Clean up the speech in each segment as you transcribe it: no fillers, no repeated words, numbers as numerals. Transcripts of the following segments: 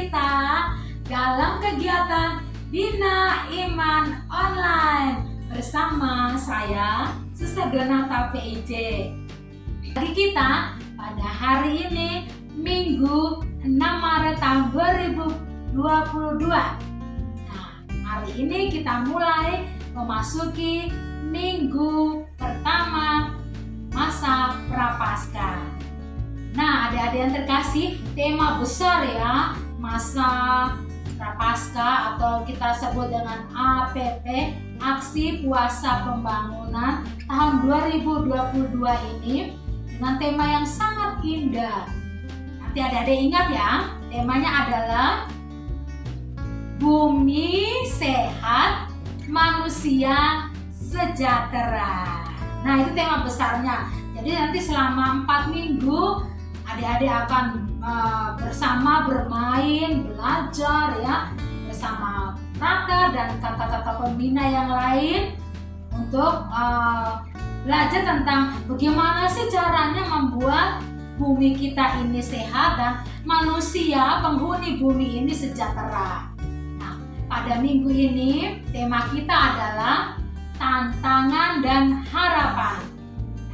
kita dalam kegiatan Bina Iman Online bersama saya, Suster Donata PIJ. Bagi kita pada hari ini, Minggu 6 Maret tahun 2022. Nah, hari ini kita mulai memasuki minggu pertama masa Prapaskah. Nah, adik-adik yang terkasih, tema besar ya, masa Prapaskah atau kita sebut dengan APP, Aksi Puasa Pembangunan tahun 2022 ini dengan tema yang sangat indah. Nanti adik-adik ingat ya, temanya adalah Bumi Sehat, Manusia Sejahtera. Nah, itu tema besarnya. Jadi nanti selama 4 minggu adik-adik akan bersama bermain, belajar ya, bersama Raka dan kakak-kakak pembina yang lain untuk belajar tentang bagaimana sih caranya membuat bumi kita ini sehat dan manusia penghuni bumi ini sejahtera. Nah, pada minggu ini tema kita adalah tantangan dan harapan.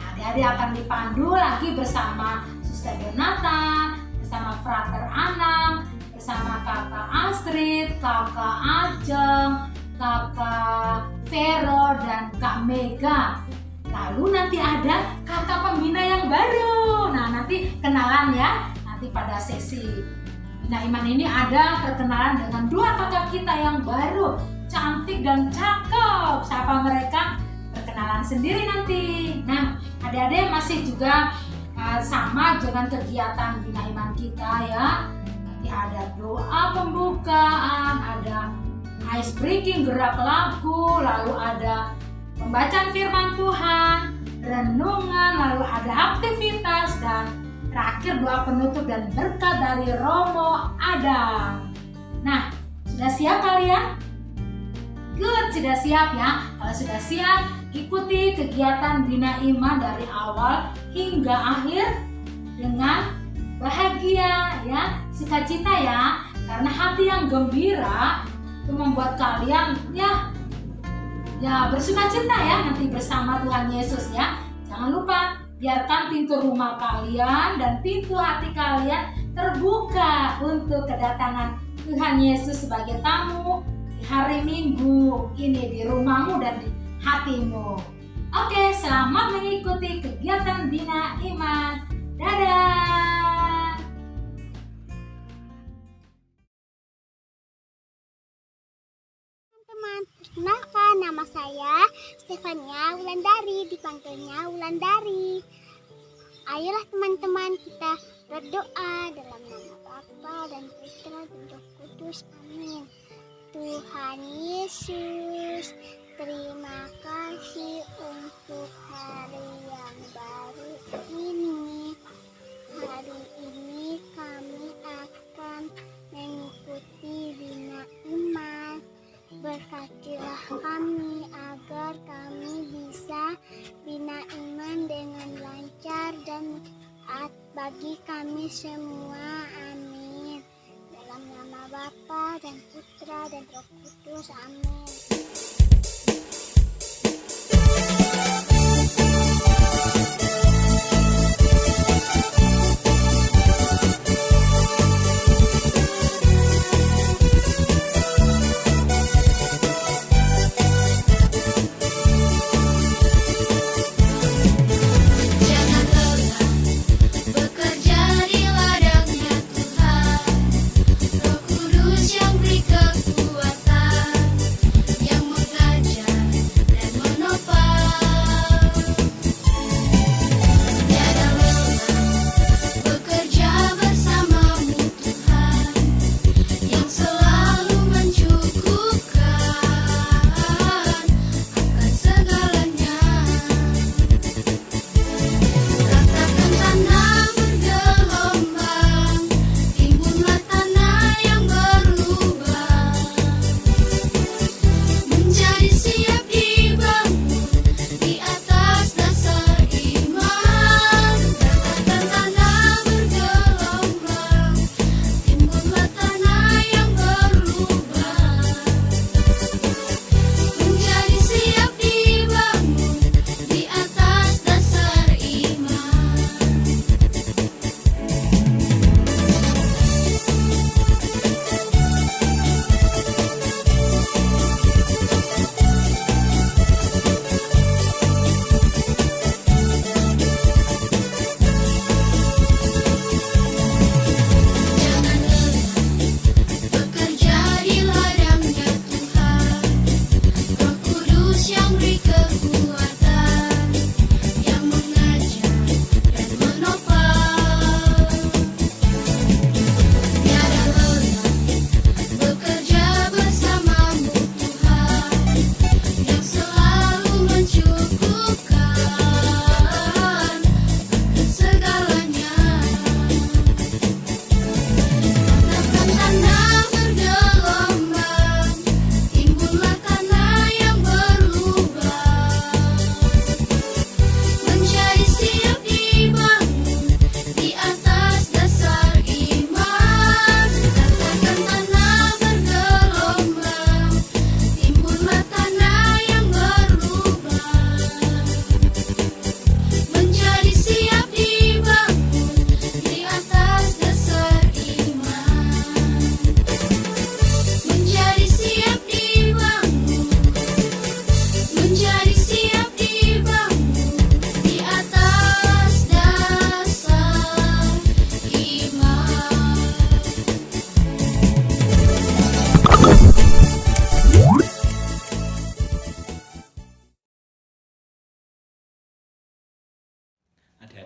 Nah, adik-adik akan dipandu lagi bersama Suster Donata, bersama Frater Anang, bersama Kakak Astrid, Kakak Ajeng, Kakak Vero, dan Kak Mega. Lalu nanti ada kakak pembina yang baru. Nah, nanti kenalan ya. Nanti pada sesi Bina Iman ini ada perkenalan dengan 2 kakak kita yang baru, cantik dan cakep. Siapa mereka? Perkenalan sendiri nanti. Nah, adik-adik masih juga sama dengan kegiatan Bina Iman kita ya. Nanti ada doa pembukaan, ada ice breaking gerak lagu, lalu ada pembacaan firman Tuhan, renungan, lalu ada aktivitas, dan terakhir doa penutup dan berkat dari Romo Adam. Nah, sudah siap kalian? Good, sudah siap ya. Kalau sudah siap, ikuti kegiatan Bina Iman dari awal hingga akhir dengan bahagia ya, sukacita ya. Karena hati yang gembira itu membuat kalian ya bersukacita ya nanti bersama Tuhan Yesus ya. Jangan lupa biarkan pintu rumah kalian dan pintu hati kalian terbuka untuk kedatangan Tuhan Yesus sebagai tamu di hari Minggu ini di rumahmu dan di hatimu. Oke, selamat mengikuti kegiatan Bina Iman. Dadah. Teman-teman, perkenalkan nama saya Stefania Wulandari, dipanggilnya Wulandari. Ayolah teman-teman, kita berdoa dalam nama Bapa dan Putra dan Roh Kudus. Amin. Tuhan Yesus, terima kasih untuk hari yang baru ini. Hari ini kami akan mengikuti Bina Iman. Berkatilah kami agar kami bisa bina iman dengan lancar dan manfaat bagi kami semua. Amin. Dalam nama Bapa dan Putra dan Roh Kudus. Amin. Roh Kudus yang beri kekuatan, yang mengajar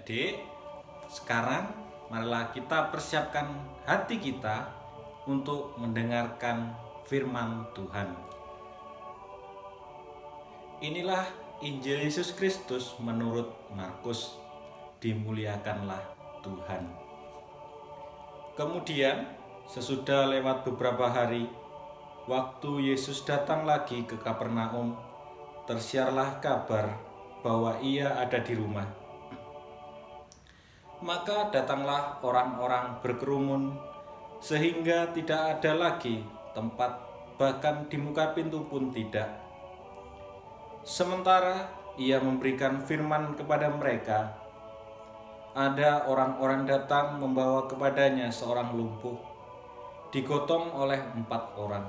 adik-adik, sekarang marilah kita persiapkan hati kita untuk mendengarkan firman Tuhan. Inilah Injil Yesus Kristus menurut Markus. Dimuliakanlah Tuhan. Kemudian, sesudah lewat beberapa hari, waktu Yesus datang lagi ke Kapernaum, tersiarlah kabar bahwa ia ada di rumah. Maka datanglah orang-orang berkerumun, sehingga tidak ada lagi tempat, bahkan di muka pintu pun tidak. Sementara ia memberikan firman kepada mereka, ada orang-orang datang membawa kepadanya seorang lumpuh, digotong oleh 4 orang.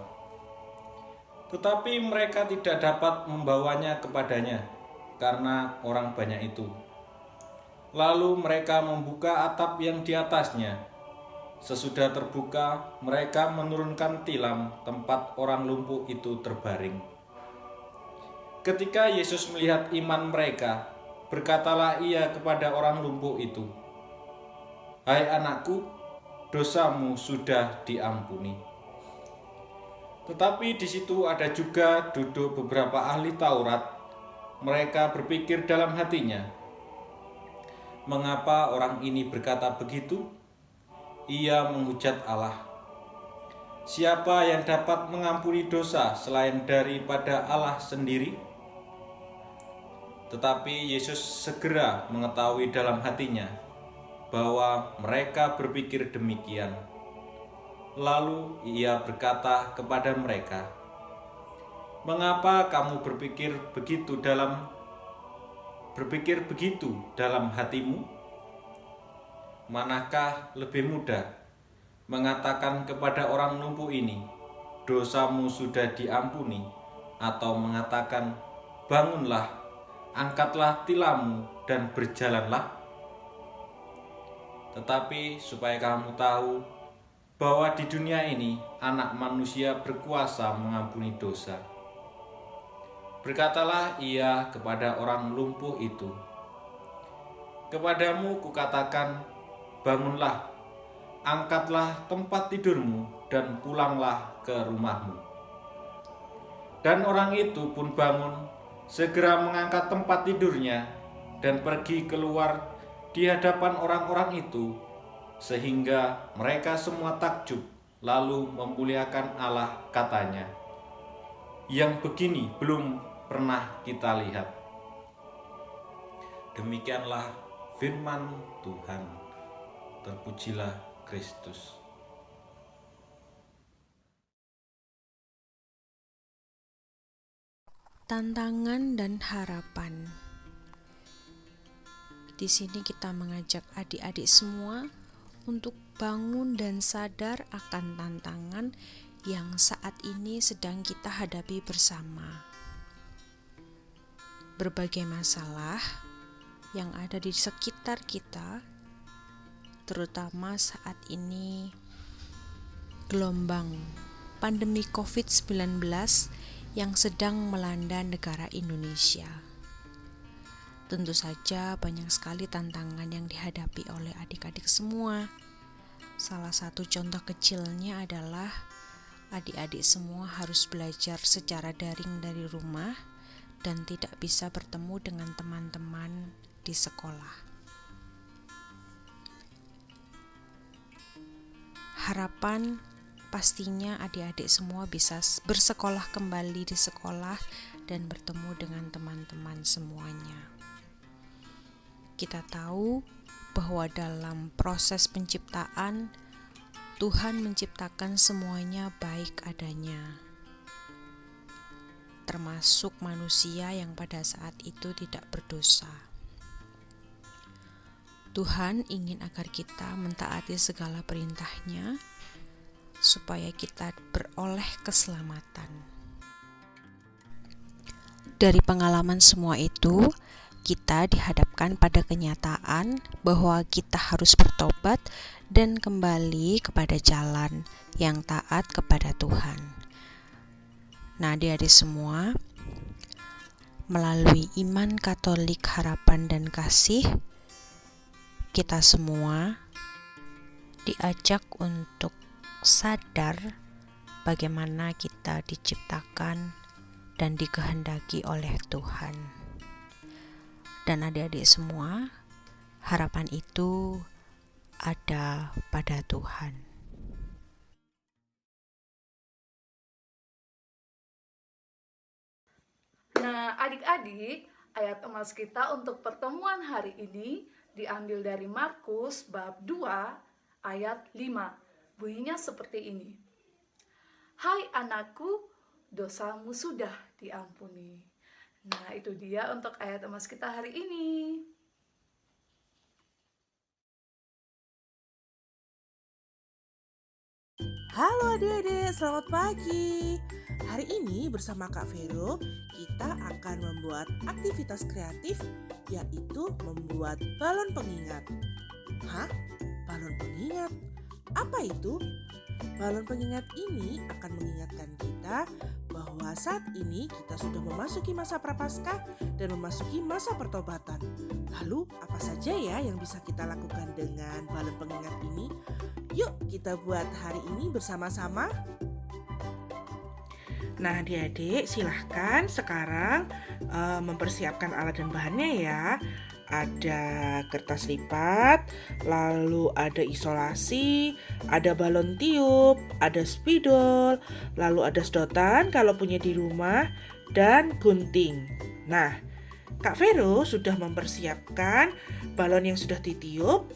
Tetapi mereka tidak dapat membawanya kepadanya, karena orang banyak itu. Lalu mereka membuka atap yang di atasnya. Sesudah terbuka, mereka menurunkan tilam tempat orang lumpuh itu terbaring. Ketika Yesus melihat iman mereka, berkatalah ia kepada orang lumpuh itu, "Hai anakku, dosamu sudah diampuni." Tetapi di situ ada juga duduk beberapa ahli Taurat. Mereka berpikir dalam hatinya, "Mengapa orang ini berkata begitu? Ia menghujat Allah. Siapa yang dapat mengampuni dosa selain daripada Allah sendiri?" Tetapi Yesus segera mengetahui dalam hatinya bahwa mereka berpikir demikian. Lalu ia berkata kepada mereka, "Mengapa kamu berpikir begitu dalam hatimu? Manakah lebih mudah mengatakan kepada orang lumpuh ini, 'Dosamu sudah diampuni,' atau mengatakan, 'Bangunlah, angkatlah tilammu dan berjalanlah'? Tetapi supaya kamu tahu bahwa di dunia ini Anak Manusia berkuasa mengampuni dosa." Berkatalah ia kepada orang lumpuh itu, "Kepadamu kukatakan, bangunlah, angkatlah tempat tidurmu dan pulanglah ke rumahmu." Dan orang itu pun bangun, segera mengangkat tempat tidurnya dan pergi keluar di hadapan orang-orang itu, sehingga mereka semua takjub, lalu memuliakan Allah, katanya, "Yang begini belum pernah kita lihat." Demikianlah firman Tuhan. Terpujilah Kristus. Tantangan dan harapan. Di sini kita mengajak adik-adik semua untuk bangun dan sadar akan tantangan yang saat ini sedang kita hadapi bersama. Berbagai masalah yang ada di sekitar kita, terutama saat ini gelombang pandemi COVID-19 yang sedang melanda negara Indonesia. Tentu saja banyak sekali tantangan yang dihadapi oleh adik-adik semua. Salah satu contoh kecilnya adalah adik-adik semua harus belajar secara daring dari rumah dan tidak bisa bertemu dengan teman-teman di sekolah. Harapan pastinya adik-adik semua bisa bersekolah kembali di sekolah dan bertemu dengan teman-teman semuanya. Kita tahu bahwa dalam proses penciptaan, Tuhan menciptakan semuanya baik adanya, termasuk manusia yang pada saat itu tidak berdosa. Tuhan ingin agar kita mentaati segala perintah-Nya, supaya kita beroleh keselamatan. Dari pengalaman semua itu, kita dihadapkan pada kenyataan bahwa kita harus bertobat dan kembali kepada jalan yang taat kepada Tuhan. Nah, adik-adik semua, melalui iman Katolik, harapan, dan kasih, kita semua diajak untuk sadar bagaimana kita diciptakan dan dikehendaki oleh Tuhan. Dan adik-adik semua, harapan itu ada pada Tuhan. Nah, adik-adik, ayat emas kita untuk pertemuan hari ini diambil dari Markus bab 2 ayat 5. Bunyinya seperti ini. Hai anakku, dosamu sudah diampuni. Nah, itu dia untuk ayat emas kita hari ini. Halo adik-adik, selamat pagi. Hari ini bersama Kak Vero, kita akan membuat aktivitas kreatif, yaitu membuat balon pengingat. Hah? Balon pengingat? Apa itu? Balon pengingat ini akan mengingatkan kita bahwa saat ini kita sudah memasuki masa prapaskah dan memasuki masa pertobatan. Lalu apa saja ya yang bisa kita lakukan dengan balon pengingat ini? Yuk kita buat hari ini bersama-sama. Nah adik-adik silahkan sekarang mempersiapkan alat dan bahannya ya. Ada kertas lipat, lalu ada isolasi, ada balon tiup, ada spidol, lalu ada sedotan kalau punya di rumah, dan gunting. Nah, Kak Vero sudah mempersiapkan balon yang sudah ditiup.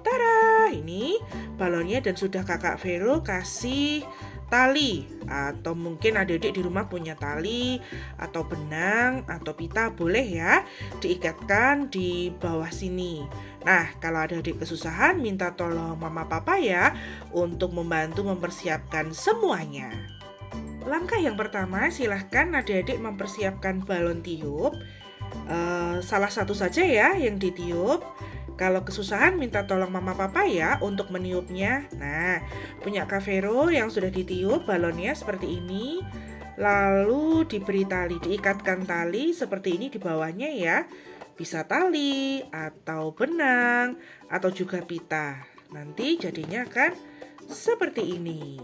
Tada, ini balonnya dan sudah Kakak Vero kasih tali, atau mungkin adik-adik di rumah punya tali atau benang atau pita, boleh ya diikatkan di bawah sini. Nah, kalau ada adik kesusahan minta tolong mama papa ya untuk membantu mempersiapkan semuanya. Langkah yang pertama, silahkan adik-adik mempersiapkan balon tiup. Salah satu saja ya yang ditiup. Kalau kesusahan minta tolong mama papa ya untuk meniupnya. Nah, punya Kak Vero yang sudah ditiup balonnya seperti ini. Lalu diberi tali, diikatkan tali seperti ini di bawahnya ya. Bisa tali atau benang atau juga pita. Nanti jadinya akan seperti ini.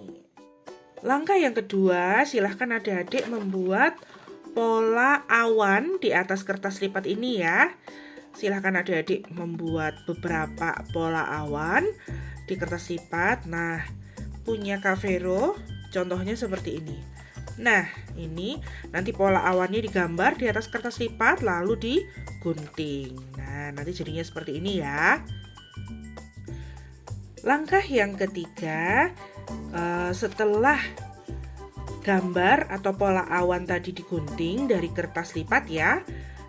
Langkah yang kedua, silahkan adik-adik membuat pola awan di atas kertas lipat ini ya. Silahkan adik-adik membuat beberapa pola awan di kertas lipat. Nah, punya Kak Vero contohnya seperti ini. Nah, ini nanti pola awannya digambar di atas kertas lipat lalu digunting. Nah, nanti jadinya seperti ini ya. Langkah yang ketiga, setelah gambar atau pola awan tadi digunting dari kertas lipat ya.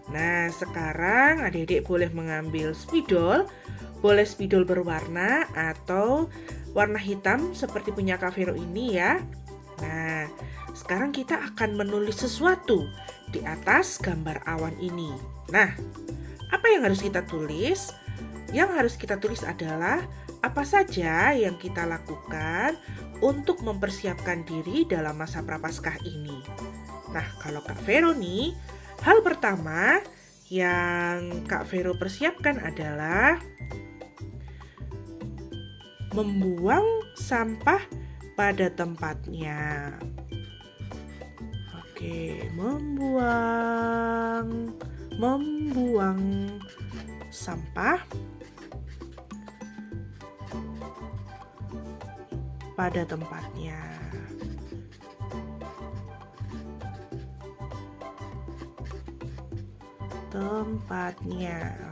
Nah, sekarang adik-adik boleh mengambil spidol, boleh spidol berwarna atau warna hitam seperti punya Kak Vero ini ya. Nah, sekarang kita akan menulis sesuatu di atas gambar awan ini. Nah, apa yang harus kita tulis? Yang harus kita tulis adalah apa saja yang kita lakukan untuk mempersiapkan diri dalam masa prapaskah ini. Nah, kalau Kak Vero nih, hal pertama yang Kak Vero persiapkan adalah membuang sampah pada tempatnya. Oke, membuang sampah pada tempatnya.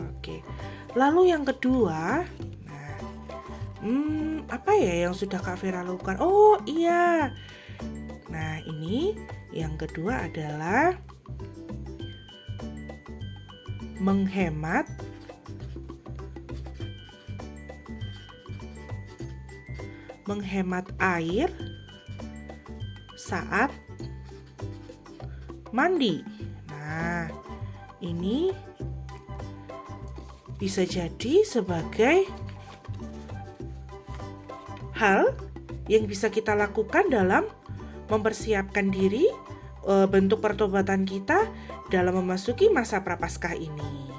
Oke. Lalu yang kedua, apa ya yang sudah Kak Vera lakukan? Oh iya. Nah, ini yang kedua adalah menghemat air saat mandi. Nah, ini bisa jadi sebagai hal yang bisa kita lakukan dalam mempersiapkan diri bentuk pertobatan kita dalam memasuki masa prapaskah ini.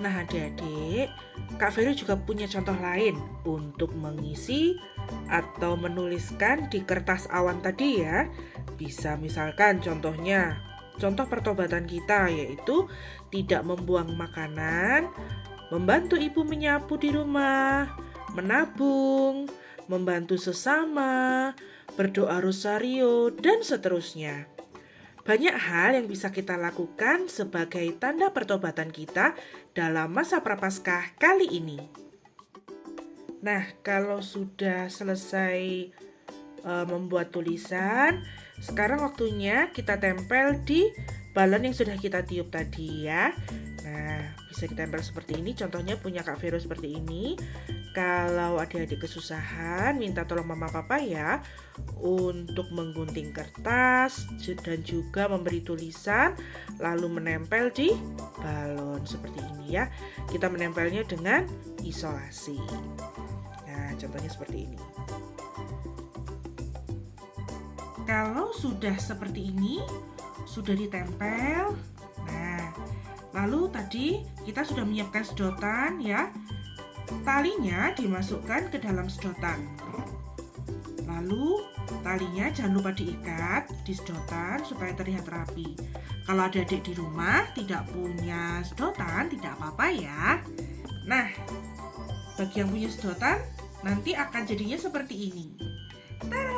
Nah adik-adik, Kak Vero juga punya contoh lain untuk mengisi atau menuliskan di kertas awan tadi ya. Bisa misalkan contoh pertobatan kita yaitu tidak membuang makanan, membantu ibu menyapu di rumah, menabung, membantu sesama, berdoa rosario, dan seterusnya. Banyak hal yang bisa kita lakukan sebagai tanda pertobatan kita dalam masa Prapaskah kali ini. Nah, kalau sudah selesai membuat tulisan, sekarang waktunya kita tempel di balon yang sudah kita tiup tadi ya. Nah, bisa ditempel seperti ini. Contohnya punya Kak Vero seperti ini. Kalau adik-adik kesusahan, minta tolong mama papa ya untuk menggunting kertas dan juga memberi tulisan lalu menempel di balon seperti ini ya. Kita menempelnya dengan isolasi. Nah, contohnya seperti ini. Kalau sudah seperti ini, sudah ditempel. Nah, lalu tadi kita sudah menyiapkan sedotan ya. Talinya dimasukkan ke dalam sedotan. Lalu talinya jangan lupa diikat di sedotan supaya terlihat rapi. Kalau adik-adik di rumah tidak punya sedotan, tidak apa-apa ya. Nah, bagi yang punya sedotan, nanti akan jadinya seperti ini. Tada!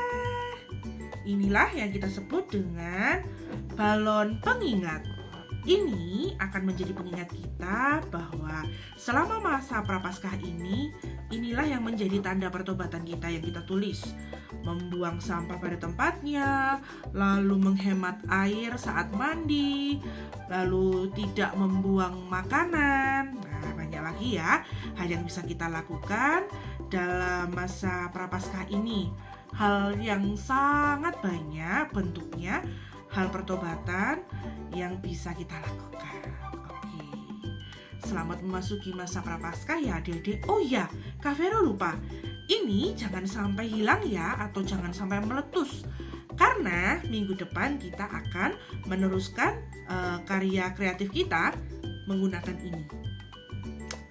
Inilah yang kita sebut dengan balon pengingat. Ini akan menjadi pengingat kita bahwa selama masa Prapaskah ini, inilah yang menjadi tanda pertobatan kita yang kita tulis. Membuang sampah pada tempatnya, lalu menghemat air saat mandi, lalu tidak membuang makanan. Nah, banyak lagi ya hal yang bisa kita lakukan dalam masa Prapaskah ini. Hal yang sangat banyak bentuknya, hal pertobatan yang bisa kita lakukan. Oke. Selamat memasuki masa Prapaskah ya adik-adik. Oh ya, Kak Vero lupa. Ini jangan sampai hilang ya, atau jangan sampai meletus. Karena minggu depan kita akan meneruskan karya kreatif kita menggunakan ini.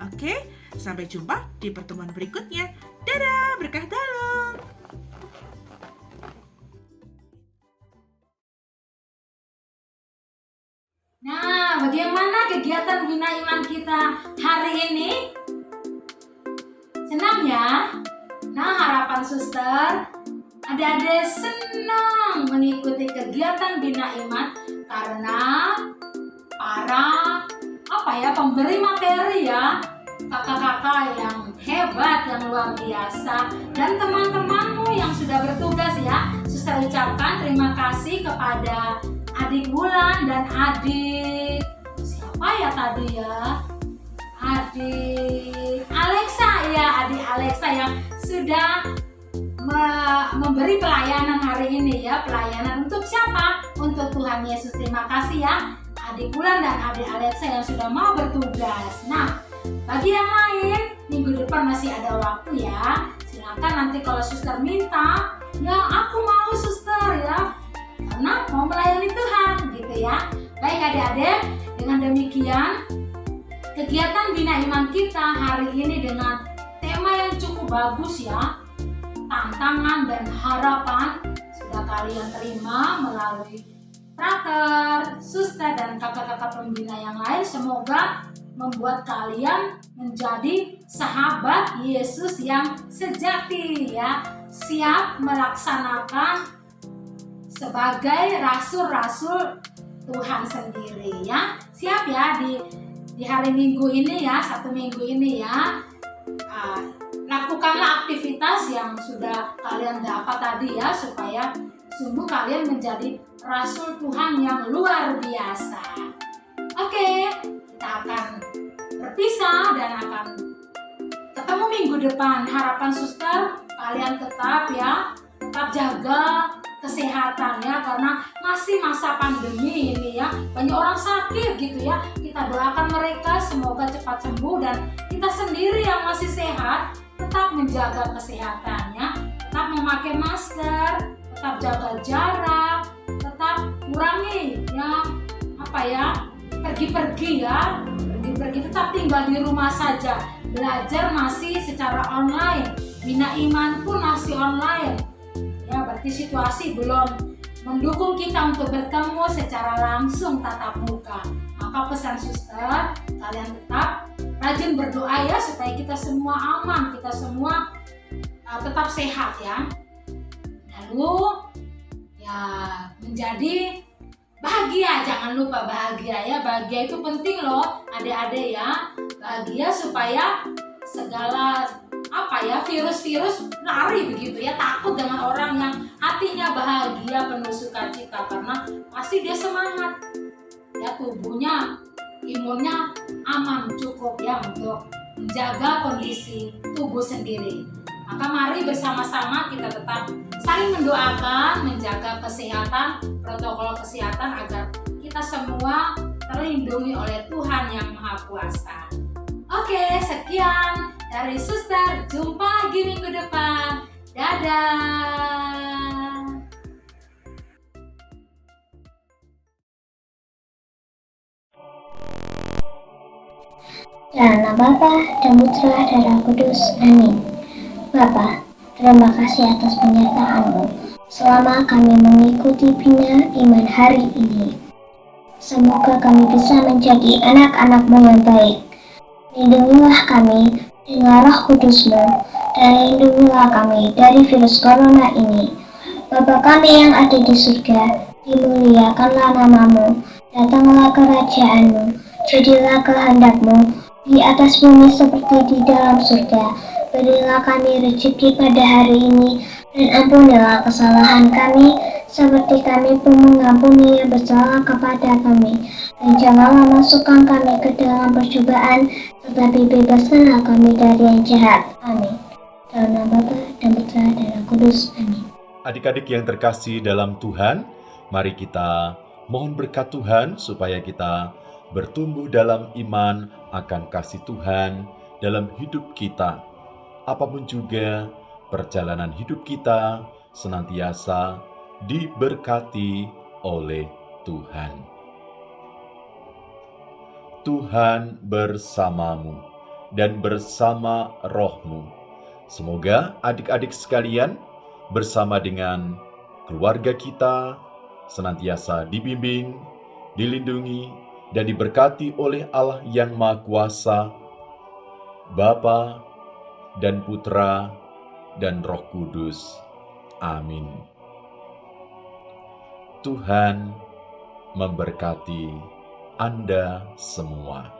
Oke, sampai jumpa di pertemuan berikutnya. Dadah, berkah dalam. Nah, bagaimana kegiatan Bina Iman kita hari ini? Senang ya? Nah, harapan suster, adik-adik senang mengikuti kegiatan Bina Iman karena para pemberi materi ya, kakak-kakak yang hebat, yang luar biasa, dan teman-temanmu yang sudah bertugas ya. Suster ucapkan terima kasih kepada adik Wulan dan adik siapa ya tadi ya? Adik Alexa ya, adik Alexa yang sudah memberi pelayanan hari ini ya. Pelayanan untuk siapa? Untuk Tuhan Yesus. Terima kasih ya adik Wulan dan adik Alexa yang sudah mau bertugas. Nah, bagi yang lain minggu depan masih ada waktu ya. Silakan nanti kalau suster minta, ya aku mau suster ya, karena mau melayani Tuhan gitu ya. Baik adik-adik, dengan demikian kegiatan Bina Iman kita hari ini dengan tema yang cukup bagus ya, tantangan dan harapan, sudah kalian terima melalui frater, suster dan kakak-kakak pembina yang lain. Semoga membuat kalian menjadi sahabat Yesus yang sejati ya, siap melaksanakan sebagai rasul-rasul Tuhan sendiri ya. Siap ya di hari Minggu ini ya, satu minggu ini ya. Lakukanlah aktivitas yang sudah kalian dapat tadi ya, supaya sungguh kalian menjadi rasul Tuhan yang luar biasa. Oke, kita akan berpisah dan akan ketemu minggu depan. Harapan suster kalian tetap jaga kesehatan ya, karena masih masa pandemi ini ya, banyak orang sakit gitu ya. Kita doakan mereka semoga cepat sembuh, dan kita sendiri yang masih sehat tetap menjaga kesehatannya, tetap memakai masker, tetap jaga jarak, tetap kurangi pergi-pergi ya, pergi, tetap tinggal di rumah saja. Belajar masih secara online, bina iman pun masih online. Ya, berarti situasi belum mendukung kita untuk bertemu secara langsung tatap muka. Maka pesan suster, kalian tetap rajin berdoa ya, supaya kita semua aman, kita semua tetap sehat ya. Lalu ya menjadi bahagia, jangan lupa bahagia ya. Bahagia itu penting loh adik-adik ya. Bahagia supaya segala virus-virus lari begitu ya. Takut dengan orang yang hatinya bahagia, penuh sukacita, karena pasti dia semangat ya, tubuhnya, imunnya aman, cukup ya untuk menjaga kondisi tubuh sendiri. Maka mari bersama-sama kita tetap saling mendoakan, menjaga kesehatan, protokol kesehatan agar kita semua terlindungi oleh Tuhan yang Maha Kuasa. Oke, sekian dari Suster. Jumpa lagi minggu depan. Dadah. Dalam nama Bapa dan Putra dan Roh Kudus. Amin. Bapa, terima kasih atas penyertaan-Mu selama kami mengikuti bina iman hari ini. Semoga kami bisa menjadi anak-anak-Mu yang baik. Lindungilah kami dengan Roh Kudus-Mu dan lindungilah kami dari virus corona ini. Bapa kami yang ada di surga, dimuliakanlah nama-Mu, datanglah kerajaan-Mu, jadilah kehendak-Mu di atas bumi seperti di dalam surga. Berilah kami rezeki pada hari ini, dan ampunilah kesalahan kami, seperti kami pun mengampuni yang bersalah kepada kami. Dan janganlah masukkan kami ke dalam percobaan, tetapi bebaskanlah kami dari yang jahat. Amin. Dalam nama Bapa dan Putra dan Roh Kudus. Amin. Adik-adik yang terkasih dalam Tuhan, mari kita mohon berkat Tuhan supaya kita bertumbuh dalam iman akan kasih Tuhan dalam hidup kita. Apapun juga perjalanan hidup kita senantiasa diberkati oleh Tuhan. Tuhan bersamamu dan bersama rohmu. Semoga adik-adik sekalian bersama dengan keluarga kita senantiasa dibimbing, dilindungi, dan diberkati oleh Allah yang Maha Kuasa, Bapa dan Putra dan Roh Kudus. Amin. Tuhan memberkati Anda semua.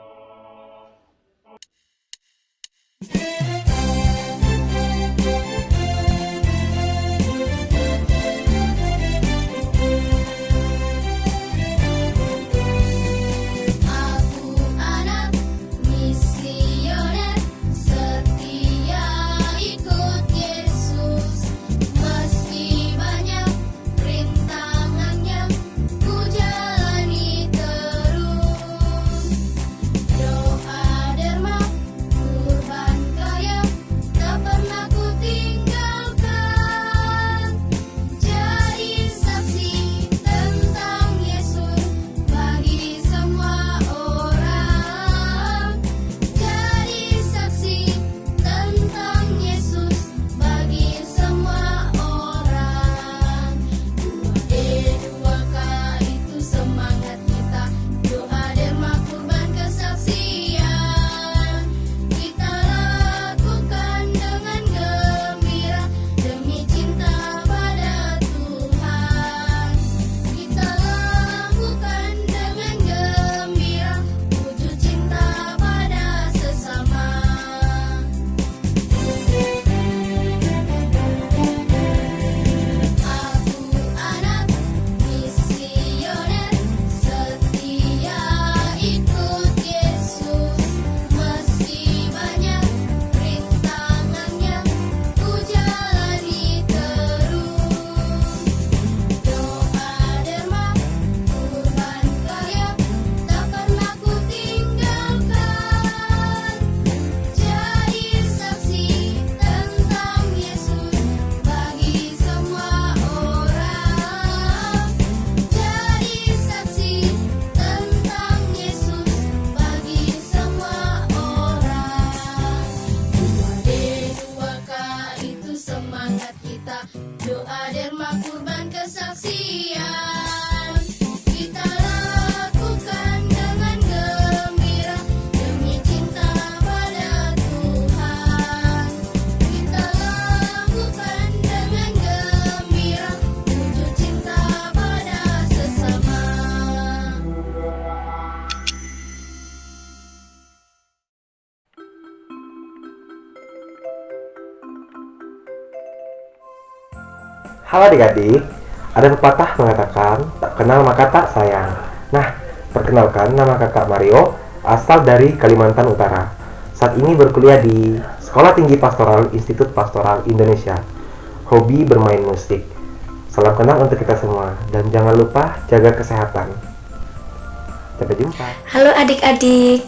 Halo adik-adik, ada pepatah mengatakan tak kenal maka tak sayang. Nah, perkenalkan nama kakak Mario, asal dari Kalimantan Utara. Saat ini berkuliah di Sekolah Tinggi Pastoral Institut Pastoral Indonesia. Hobi bermain musik. Salam kenal untuk kita semua, dan jangan lupa jaga kesehatan. Sampai jumpa. Halo adik-adik,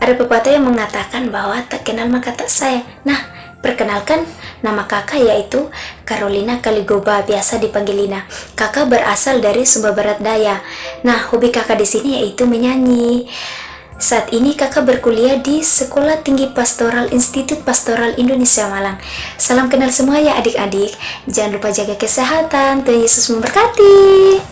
ada pepatah yang mengatakan bahwa tak kenal maka tak sayang. Nah, perkenalkan, nama kakak yaitu Carolina Kaligoba, biasa dipanggil Lina. Kakak berasal dari Sumba Barat Daya. Nah, hobi kakak di sini yaitu menyanyi. Saat ini kakak berkuliah di Sekolah Tinggi Pastoral Institut Pastoral Indonesia Malang. Salam kenal semua ya adik-adik. Jangan lupa jaga kesehatan. Tuhan Yesus memberkati.